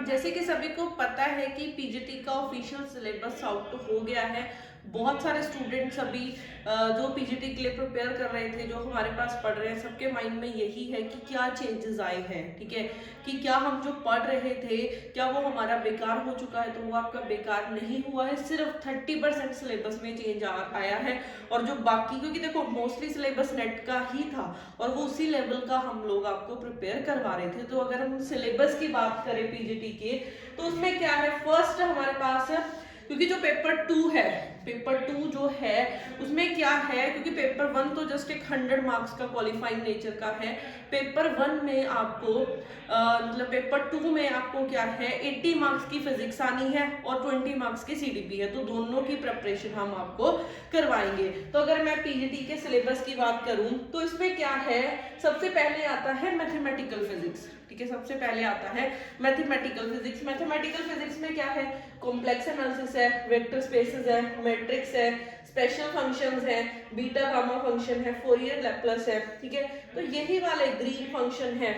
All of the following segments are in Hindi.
जैसे कि सभी को पता है कि पीजीटी का ऑफिशियल सिलेबस आउट हो गया है। बहुत सारे स्टूडेंट्स अभी जो पीजीटी के लिए प्रिपेयर कर रहे थे, जो हमारे पास पढ़ रहे हैं, सबके माइंड में यही है कि क्या चेंजेस आए हैं, ठीक है, कि क्या हम जो पढ़ रहे थे क्या वो हमारा बेकार हो चुका है। तो वो आपका बेकार नहीं हुआ है, सिर्फ 30% सिलेबस में चेंज आया है। और जो बाकी, क्योंकि देखो मोस्टली सिलेबस नेट का ही था और वो उसी लेवल का हम लोग आपको प्रिपेयर करवा रहे थे। तो अगर हम सिलेबस की बात करें पीजीटी के, तो उसमें क्या है, फर्स्ट हमारे पास है, क्योंकि जो पेपर 2 है, पेपर 2 जो है उसमें क्या है, क्योंकि पेपर 1 तो जस्ट एक 100 मार्क्स का क्वालिफाइंग नेचर का है। पेपर 1 में आपको मतलब पेपर 2 में आपको क्या है, 80 मार्क्स की फिजिक्स आनी है और 20 मार्क्स की सीडीपी है। तो दोनों की प्रिपरेशन हम आपको करवाएंगे। तो अगर मैं पीजीटी के सिलेबस की बात करूं तो इसमें क्या है, सबसे पहले आता है मैथमेटिकल फिजिक्स, ठीक है, सबसे पहले आता है मैथमेटिकल फिजिक्स। मैथमेटिकल फिजिक्स में क्या है, कॉम्प्लेक्स एनालिसिस है, वेक्टर स्पेसेस है, मैट्रिक्स है, स्पेशल फंक्शंस है, बीटा गामा फंक्शन है, फोरियर लैप्लेस है, ठीक है। तो यही वाले ग्रीन फंक्शन है,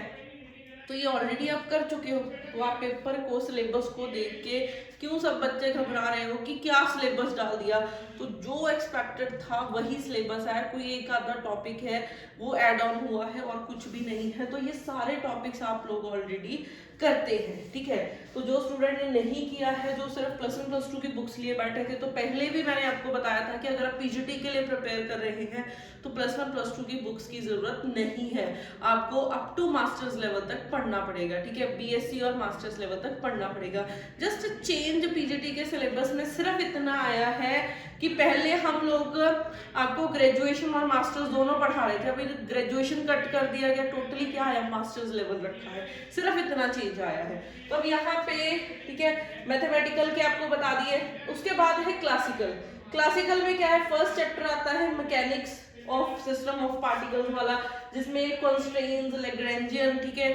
तो ये ऑलरेडी आप कर चुके हो। तो आप पेपर को, सिलेबस को देख के क्यों सब बच्चे घबरा रहे हो कि क्या सिलेबस डाल दिया, तो जो एक्सपेक्टेड था वही सिलेबस है। कोई एक आधा टॉपिक है वो ऐड ऑन हुआ है और कुछ भी नहीं है। तो ये सारे टॉपिक्स आप लोग ऑलरेडी करते हैं, ठीक है। तो जो स्टूडेंट ने नहीं किया है, जो सिर्फ प्लस 1 प्लस 2 की बुक्स लिए बैठे थे, तो पहले भी मैंने आपको बताया था कि अगर आप पीजीटी के लिए प्रिपेयर कर रहे हैं तो प्लस 1 प्लस 2 की बुक्स की जरूरत नहीं है। आपको अप टू मास्टर्स लेवल तक पढ़ना पड़ेगा, ठीक है, बीएससी और मास्टर्स लेवल तक पढ़ना पड़ेगा। जस्ट चेंज पीजीटी के सिलेबस में सिर्फ इतना आया है कि पहले हम लोग आपको ग्रेजुएशन और मास्टर्स दोनों पढ़ा रहे थे, अभी ग्रेजुएशन कट कर दिया गया, टोटली क्या आया, मास्टर्स लेवल रखा है, सिर्फ इतना चेंज आया है। तो अब यहाँ पे, ठीक है, मैथमेटिकल के आपको बता दिए। उसके बाद है क्लासिकल। क्लासिकल में क्या है, फर्स्ट चैप्टर आता है mechanics of system of particles वाला, जिसमें कॉन्स्ट्रेंट्स, लैग्रेंजियन, ठीक है,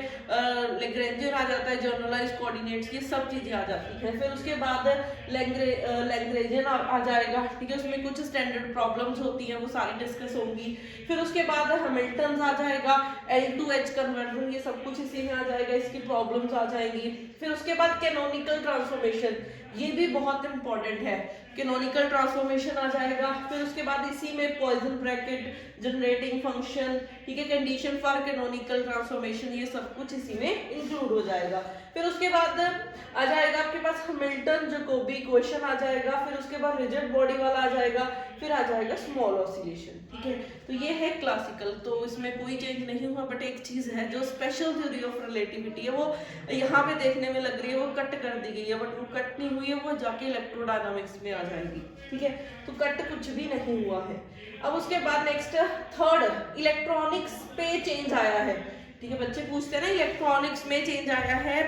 लैग्रेंजियन आ जाता है, जनरलाइज्ड कोऑर्डिनेट्स, ये सब चीजें आ जाती हैं। फिर उसके बाद लैग्रेंजियन आ जाएगा, ठीक है, उसमें कुछ स्टैंडर्ड प्रॉब्लम्स होती हैं, वो सारी डिस्कस होंगी। फिर उसके बाद हैमिल्टन आ जाएगा, L2H कन्वर्जन, ये सब कुछ इसी में आ जाएगा, इसकी प्रॉब्लम्स आ जाएंगी। फिर उसके बाद कैनोनिकल ट्रांसफॉर्मेशन, ये भी बहुत इंपॉर्टेंट है, कैनोनिकल ट्रांसफॉर्मेशन आ जाएगा। फिर उसके बाद इसी में पॉइजन ब्रैकेट, जनरेटिंग फंक्शन, ठीक है, कंडीशन फॉर कैनोनिकल ट्रांसफॉर्मेशन, ये सब कुछ इसी में इंक्लूड हो जाएगा। फिर उसके बाद आ जाएगा आपके पास हैमिल्टन जैकोबी इक्वेशन आ जाएगा। फिर उसके बाद रिजिड बॉडी वाला आ जाएगा। फिर आ जाएगा स्मॉल ऑसिलेशन, ठीक है। तो ये है क्लासिकल, तो इसमें कोई चेंज नहीं हुआ, बट एक चीज है जो स्पेशल थ्योरी ऑफ रिलेटिविटी है, वो यहाँ पे देखने में लग रही है वो कट कर दी गई है, बट वो कट नहीं हुई है, वो जाके इलेक्ट्रोडायनामिक्स में आ जाएगी, ठीक है। तो कट कुछ भी नहीं हुआ है। अब उसके बाद नेक्स्ट थर्ड, इलेक्ट्रॉनिक्स पे चेंज आया है, ठीक है। बच्चे पूछते हैं ना, इलेक्ट्रॉनिक्स में चेंज आया है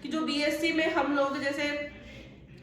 कि जो बीएससी में हम लोग जैसे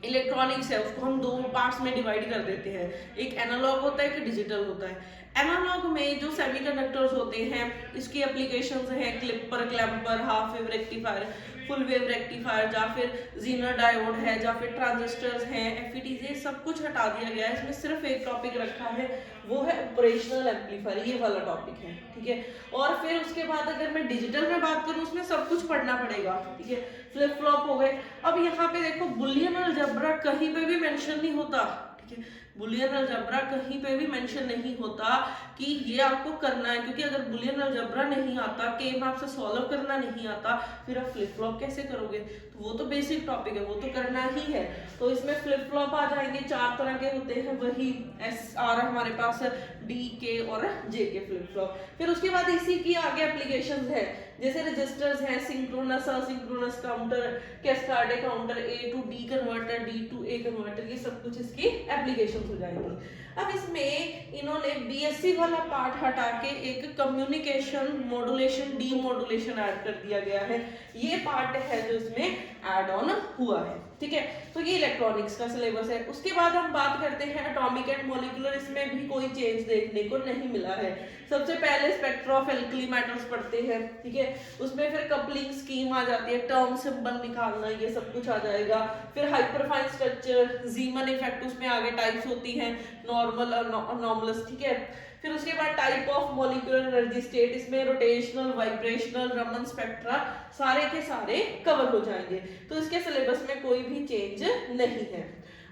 इलेक्ट्रॉनिक्स है उसको हम दो पार्ट्स में डिवाइड कर देते हैं, एक एनालॉग होता है, एक डिजिटल होता है। एनालॉग में जो सेमीकंडक्टर्स होते हैं, इसकी एप्लीकेशंस हैं clipper, clamper, half wave rectifier, full wave rectifier, या फिर जीनर डायोड है, या फिर ट्रांजिस्टर्स हैं, एफईटीज, ये सब कुछ हटा दिया गया है। इसमें सिर्फ एक टॉपिक रखा है, वो है ऑपरेशनल एम्पलीफायर, ये वाला टॉपिक है, ठीक है। और फिर उसके बाद अगर मैं डिजिटल में बात करूँ, उसमें सब कुछ पढ़ना पड़ेगा, ठीक है, फ्लिप फ्लॉप हो गए। अब यहाँ पे देखो बुलियन अलजेब्रा कहीं पे भी मेंशन नहीं होता, ठीक है, बुलियन अलजेब्रा कहीं पे भी मेंशन नहीं होता कि ये आपको करना है, क्योंकि अगर बुलियन अलजेब्रा नहीं आता, के आपसे सॉल्व करना नहीं आता, फिर आप फ्लिप फ्लॉप कैसे करोगे। तो वो तो बेसिक टॉपिक है, वो तो करना ही है। तो इसमें फ्लिप फ्लॉप आ जाएंगे, 4 तरह के होते हैं, वही एस आर हमारे पास डी, के और जे के फ्लिप फ्लॉप। फिर उसके बाद इसी की आगे एप्लीकेशंस है, जैसे रजिस्टर्स हैं, synchronous, asynchronous counter, cascade counter, A to D converter, D to A converter, ये सब कुछ इसकी एप्लीकेशंस हो जाएंगी। अब इसमें इन्होंने बीएससी वाला पार्ट हटा के एक कम्युनिकेशन, मॉड्यूलेशन, डीमॉड्यूलेशन ऐड कर दिया गया है। ये पार्ट है जो इसमें ऐड ऑन हुआ है, ठीक है। तो ये इलेक्ट्रॉनिक्स का सिलेबस है। उसके बाद हम बात करते हैं एटॉमिक एंड मॉलिक्यूलर, इसमें भी कोई चेंज देखने को नहीं मिला है। सबसे पहले स्पेक्ट्रा ऑफ एल्कली मेटल्स पढ़ते हैं, ठीक है, उसमें फिर कपलिंग स्कीम आ जाती है, टर्म सिंबल निकालना, ये सब कुछ आ जाएगा। फिर हाइपरफाइन स्ट्रक्चर, जीमन इफेक्ट, उसमें आगे टाइप्स होती हैं, नॉर्मल और अनॉमलस, ठीक है। फिर उसके बाद type of molecular energy state, इसमें रोटेशनल, वाइब्रेशनल, रमन स्पेक्ट्रा सारे के सारे कवर हो जाएंगे। तो इसके सिलेबस में कोई भी चेंज नहीं है।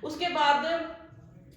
उसके बाद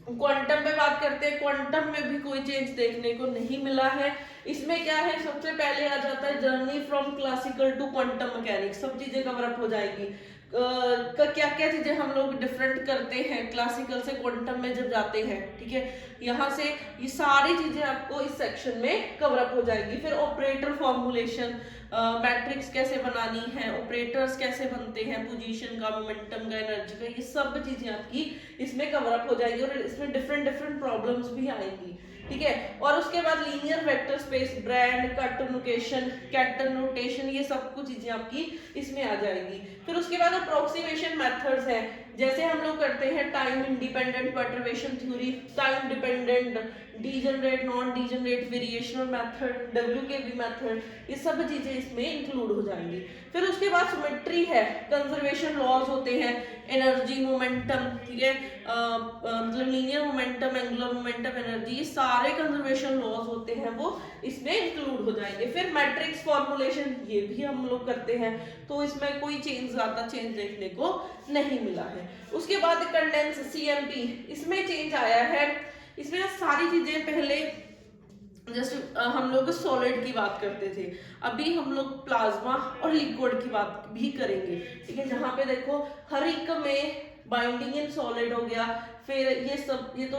क्वांटम पे बात करते हैं। क्वांटम में भी कोई चेंज देखने को नहीं मिला है। इसमें क्या है, सबसे पहले आ जाता है journey from classical to quantum mechanics, सब चीजें कवर अप हो जाएगी। क्या क्या चीजें हम लोग डिफरेंट करते हैं क्लासिकल से क्वांटम में जब जाते हैं, ठीक है, यहाँ से ये सारी चीजें आपको इस सेक्शन में कवर अप हो जाएंगी। फिर ऑपरेटर फॉर्मुलेशन, मैट्रिक्स कैसे बनानी है, ऑपरेटर्स कैसे बनते हैं, पोजीशन का, मोमेंटम का, एनर्जी का, ये सब चीजें आपकी इसमें कवर अप हो जाएगी और इसमें डिफरेंट डिफरेंट प्रॉब्लम्स भी आएंगी, ठीक है। और उसके बाद linear vector space, bra and, ket कैटर नोटेशन, ये सब कुछ चीजें आपकी इसमें आ जाएगी। फिर उसके बाद अप्रोक्सीमेशन मेथड्स हैं, जैसे हम लोग करते हैं time independent perturbation theory, time dependent, degenerate, non degenerate, variational method, WKB method, ये सब चीजें इसमें इंक्लूड हो जाएंगी। फिर उसके बाद सिमेट्री है, कंजर्वेशन लॉज होते हैं, एनर्जी, मोमेंटम, ठीक है, मतलब linear momentum, angular momentum, energy, ये सारे कंजर्वेशन लॉज होते हैं वो इसमें इंक्लूड हो जाएंगे। फिर मैट्रिक्स फॉर्मुलेशन, ये भी हम लोग करते हैं, तो इसमें कोई ज्यादा चेंज देखने को नहीं मिला है। उसके बाद कंडेंस, CMP, इसमें चेंज आया है। इसमें सारी चीजें पहले जस्ट हम लोग सॉलिड की बात करते थे, अभी हम लोग प्लाज्मा और लिक्विड की बात भी करेंगे, ठीक है, जहाँ पे देखो हर एक में बाइंडिंग इन सॉलिड हो गया। फिर ये तो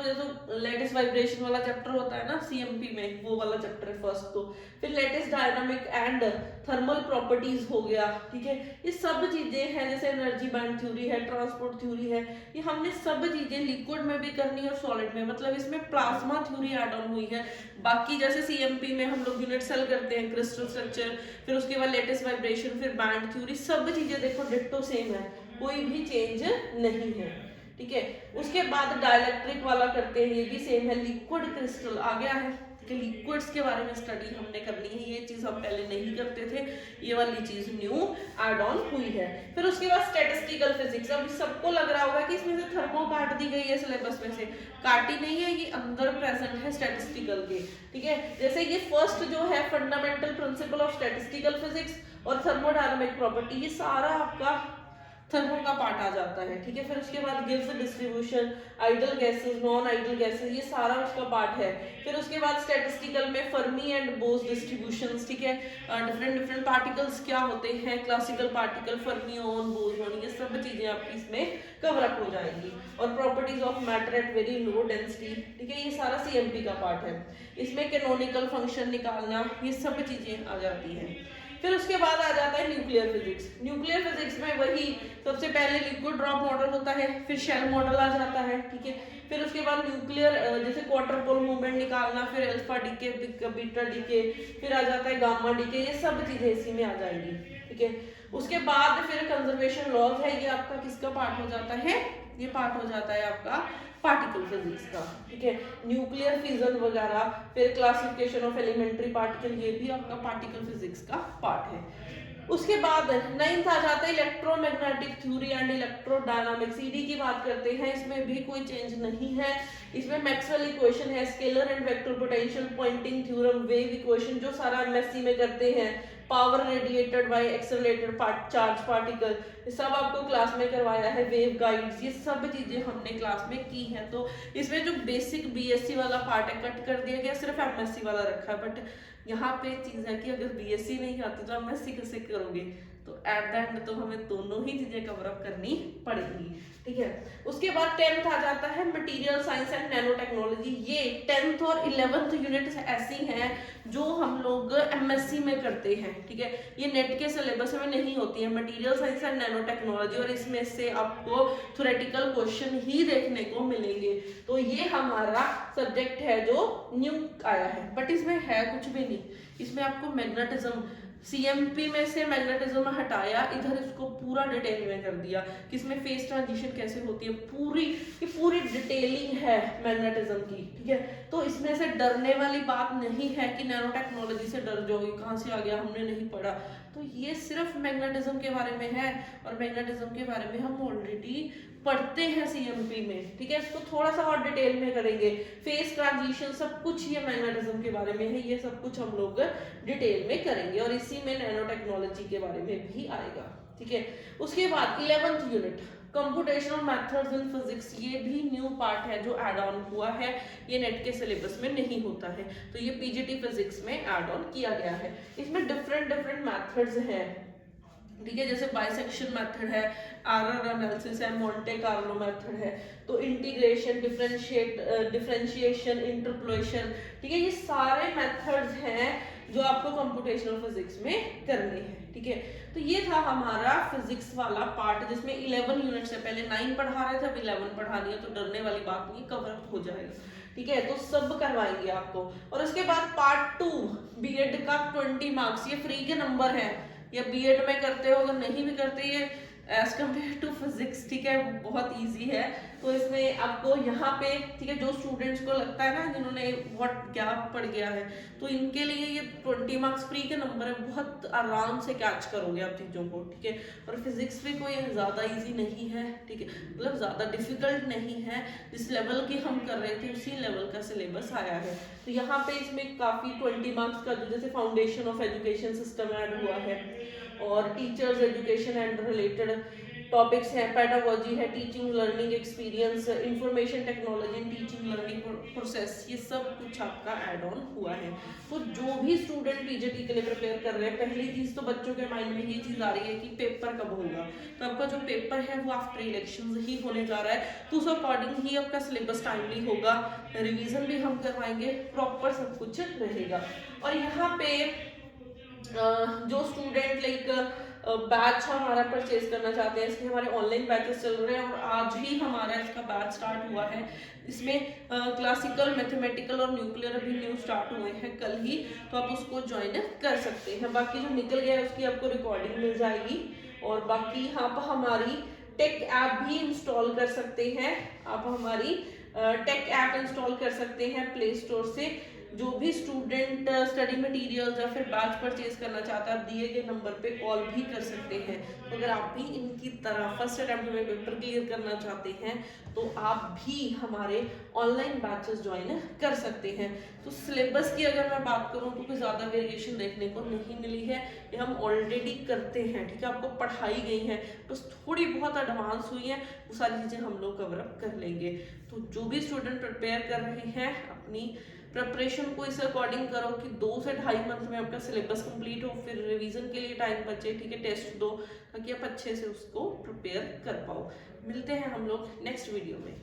लेटेस्ट वाइब्रेशन वाला चैप्टर होता है ना CMP में, वो वाला चैप्टर है फर्स्ट। तो फिर latest dynamic and thermal properties हो गया, ठीक है, ये सब चीजें हैं, जैसे एनर्जी बैंड थ्योरी है, ट्रांसपोर्ट थ्योरी है, ये हमने सब चीजें लिक्विड में भी करनी है और सॉलिड में, मतलब इसमें प्लाज्मा थ्योरी ऐड ऑन हुई है। बाकी जैसे CMP में हम लोग यूनिट सेल करते हैं, क्रिस्टल स्ट्रक्चर, फिर उसके बाद लेटेस्ट वाइब्रेशन, फिर बैंड थ्योरी, सब चीजें देखो डिट्टो सेम है, कोई भी चेंज नहीं है, ठीक है। उसके बाद डाइलेक्ट्रिक वाला करते हैं, ये भी सेम है, लिक्विड क्रिस्टल आ गया है कि लिक्विड्स के बारे में स्टडी हमने करनी है, ये चीज हम पहले नहीं करते थे, ये वाली चीज न्यू ऐड ऑन हुई है। फिर उसके बाद स्टैटिस्टिकल फिजिक्स, अब सबको लग रहा होगा कि इसमें से थर्मो काट दी गई है सिलेबस में से, काटी नहीं है, ये अंदर प्रेजेंट है स्टैटिस्टिकल के, ठीक है। जैसे ये फर्स्ट जो है fundamental principle of statistical physics और थर्मोडायनामिक प्रॉपर्टी, ये सारा आपका थर्मो का पार्ट आ जाता है, ठीक है। फिर उसके बाद Gibbs distribution, ideal gases, non ideal gases, ये सारा उसका पार्ट है। फिर उसके बाद स्टैटिस्टिकल में फर्मी एंड बोस डिस्ट्रीब्यूशंस, ठीक है, डिफरेंट डिफरेंट पार्टिकल्स क्या होते हैं, क्लासिकल पार्टिकल, फर्मियोन, बोसोन, ये सब चीजें आपकी इसमें कवर अप हो जाएंगी। और properties of matter at very low density, ठीक है, ये सारा CMP का पार्ट है। इसमें कैनोनिकल फंक्शन निकालना, ये सब चीजें आ जाती हैं। फिर उसके बाद आ जाता है न्यूक्लियर फिजिक्स। न्यूक्लियर फिजिक्स में वही सबसे पहले लिक्विड ड्रॉप मॉडल होता है, फिर शेल मॉडल आ जाता है, ठीक है। फिर उसके बाद न्यूक्लियर जैसे क्वार्टर पोल मूवमेंट निकालना, फिर अल्फा डीके, बीटा डीके, फिर आ जाता है गामा डीके, ये सब चीजें इसी में आ जाएंगी, ठीक है। उसके बाद फिर कंजर्वेशन लॉज है, ये आपका किसका पार्ट हो जाता है, ये पार्ट हो जाता है आपका पार्टिकल फिजिक्स का, ठीक है। न्यूक्लियर फिजन वगैरह, फिर क्लासिफिकेशन ऑफ एलिमेंट्री पार्टिकल, ये भी आपका पार्टिकल फिजिक्स का पार्ट है। उसके बाद 9th आ जाता है electromagnetic theory and electrodynamics, ED की बात करते हैं, इसमें भी कोई चेंज नहीं है। इसमें मैक्सवेल इक्वेशन है, scalar and vector potential, Poynting theorem, wave equation, जो सारा MSc में करते हैं, power radiated by accelerated charge particle, ये सब आपको क्लास में करवाया है। वेव गाइड्स, ये सब चीजें हमने क्लास में की हैं। तो इसमें जो बेसिक BSc वाला पार्ट है कट कर दिया गया, सिर्फ MSc वाला रखा है। बट यहाँ पे चीज है कि अगर BSc नहीं आती तो MSc कैसे करोगे, तो एट द एंड तो हमें दोनों ही चीजें कवर अप करनी पड़ेगी, ठीक है। उसके बाद 10th आ जाता है material science and nano technology. ये 10th और 11th यूनिट ऐसी हैं जो हम लोग MSc में करते हैं, ठीक है, ये नेट के सिलेबस में नहीं होती है, material science and nano technology, और इसमें से आपको थ्योरेटिकल क्वेश्चन ही देखने को मिलेंगे। तो ये हमारा सब्जेक्ट है जो न्यू आया है, बट इसमें है कुछ भी नहीं। इसमें आपको मैग्नेटिज्म, CMP में से मैग्नेटिज्म हटाया, इधर इसको पूरा डिटेल में कर दिया कि इसमें फेस ट्रांजिशन कैसे होती है, पूरी डिटेलिंग है मैग्नेटिज्म की, ठीक है। तो इसमें से डरने वाली बात नहीं है कि नैनो टेक्नोलॉजी से डर जाओगे, कहाँ से आ गया, हमने नहीं पढ़ा। तो ये सिर्फ मैग्नेटिज्म के बारे में है, और मैग्नेटिज्म के बारे में हम ऑलरेडी पढ़ते हैं सीएमपी में, ठीक है, इसको थोड़ा सा और डिटेल में करेंगे। फेस ट्रांजिशन सब कुछ ये मैग्नेटिज्म के बारे में है, ये सब कुछ हम लोग डिटेल में करेंगे और इसी में नैनो टेक्नोलॉजी के बारे में भी आएगा, ठीक है। उसके बाद 11th unit computational methods in physics, ये भी न्यू पार्ट है जो ऐड ऑन हुआ है, ये नेट के सिलेबस में नहीं होता है, तो ये पीजीटी फिजिक्स में ऐड ऑन किया गया है। इसमें डिफरेंट मेथड्स हैं, ठीक है, जैसे बाइसेक्शन मेथड है, एरर एनालिसिस है, मोंटे कार्लो मेथड है, तो इंटीग्रेशन, डिफरेंशिएशन, इंटरपोलेशन, ठीक है, ये सारे मेथड्स हैं जो आपको कंप्यूटेशनल फिजिक्स में करने हैं, ठीक है। तो ये था हमारा फिजिक्स वाला पार्ट जिसमें 11 यूनिट से पहले 9 पढ़ा रहे थे, अब 11 पढ़ानी है, तो डरने वाली बात नहीं, कवर अप हो जाएगा, ठीक है, तो सब करवाएंगे आपको। और उसके बाद पार्ट 2 बीएड का 20 मार्क्स, ये फ्री के नंबर है, या बीएड में करते हो, अगर नहीं भी करते, ये एज कम्पेयर टू फिजिक्स, ठीक है, वो बहुत इजी है। तो इसमें आपको यहाँ पे, ठीक है, जो स्टूडेंट्स को लगता है ना जिन्होंने बहुत गैप पड़ गया है, तो इनके लिए ये 20 मार्क्स फ्री के नंबर है, बहुत आराम से कैच करोगे आप चीज़ों को, ठीक है। और फिजिक्स भी कोई ज़्यादा इजी नहीं है, ठीक है, मतलब ज़्यादा डिफिकल्ट नहीं है, जिस लेवल की हम कर रहे थे उसी लेवल का सिलेबस आया है। तो यहाँ पे इसमें काफ़ी 20 मार्क्स का जो जैसे foundation of education system add हुआ है, और teachers education and related topics हैं, पेडागोजी है, teaching learning experience, information technology in teaching learning process, ये सब कुछ आपका ऐड ऑन हुआ है। तो जो भी स्टूडेंट पीजीटी के लिए प्रिपेयर कर रहे हैं, पहली चीज तो बच्चों के माइंड में ये चीज आ रही है कि पेपर कब होगा, तो आपका जो पेपर है वो आफ्टर इलेक्शन ही होने जा रहा है, तो उस अकॉर्डिंग ही आपका सिलेबस टाइमली होगा, रिविजन भी हम करवाएंगे, प्रॉपर सब कुछ रहेगा। और यहाँ पे जो स्टूडेंट लाइक बैच हमारा परचेज करना चाहते हैं, इसके हमारे ऑनलाइन बैचेस चल रहे हैं और आज ही हमारा इसका बैच स्टार्ट हुआ है। इसमें क्लासिकल, मैथमेटिकल और न्यूक्लियर अभी न्यू स्टार्ट हुए हैं कल ही, तो आप उसको ज्वाइन कर सकते हैं। बाकी जो निकल गया है उसकी आपको रिकॉर्डिंग मिल जाएगी। और बाकी आप हमारी टेक ऐप भी इंस्टॉल कर सकते हैं, आप हमारी टेक ऐप इंस्टॉल कर सकते हैं प्ले स्टोर से। जो भी स्टूडेंट स्टडी मटेरियल्स या फिर बैच परचेज करना चाहता है, आप दिए गए नंबर पे कॉल भी कर सकते हैं। तो अगर आप भी इनकी तरह फर्स्ट अटेम्प्ट में पेपर क्लियर करना चाहते हैं तो आप भी हमारे ऑनलाइन बैचेस ज्वाइन कर सकते हैं। तो सिलेबस की अगर मैं बात करूं तो कोई ज़्यादा वेरिएशन देखने को नहीं मिली है, ये हम ऑलरेडी करते हैं, ठीक है, आपको पढ़ाई गई है, बस थोड़ी बहुत एडवांस हुई है, वो सारी चीज़ें हम लोग कवर अप कर लेंगे। तो जो भी स्टूडेंट प्रिपेयर कर रहे हैं, अपनी प्रिपरेशन को इस अकॉर्डिंग करो कि 2 से 2.5 मंथ में आपका सिलेबस कंप्लीट हो, फिर रिवीजन के लिए टाइम बचे, ठीक है, टेस्ट दो ताकि आप अच्छे से उसको प्रिपेयर कर पाओ। मिलते हैं हम लोग नेक्स्ट वीडियो में।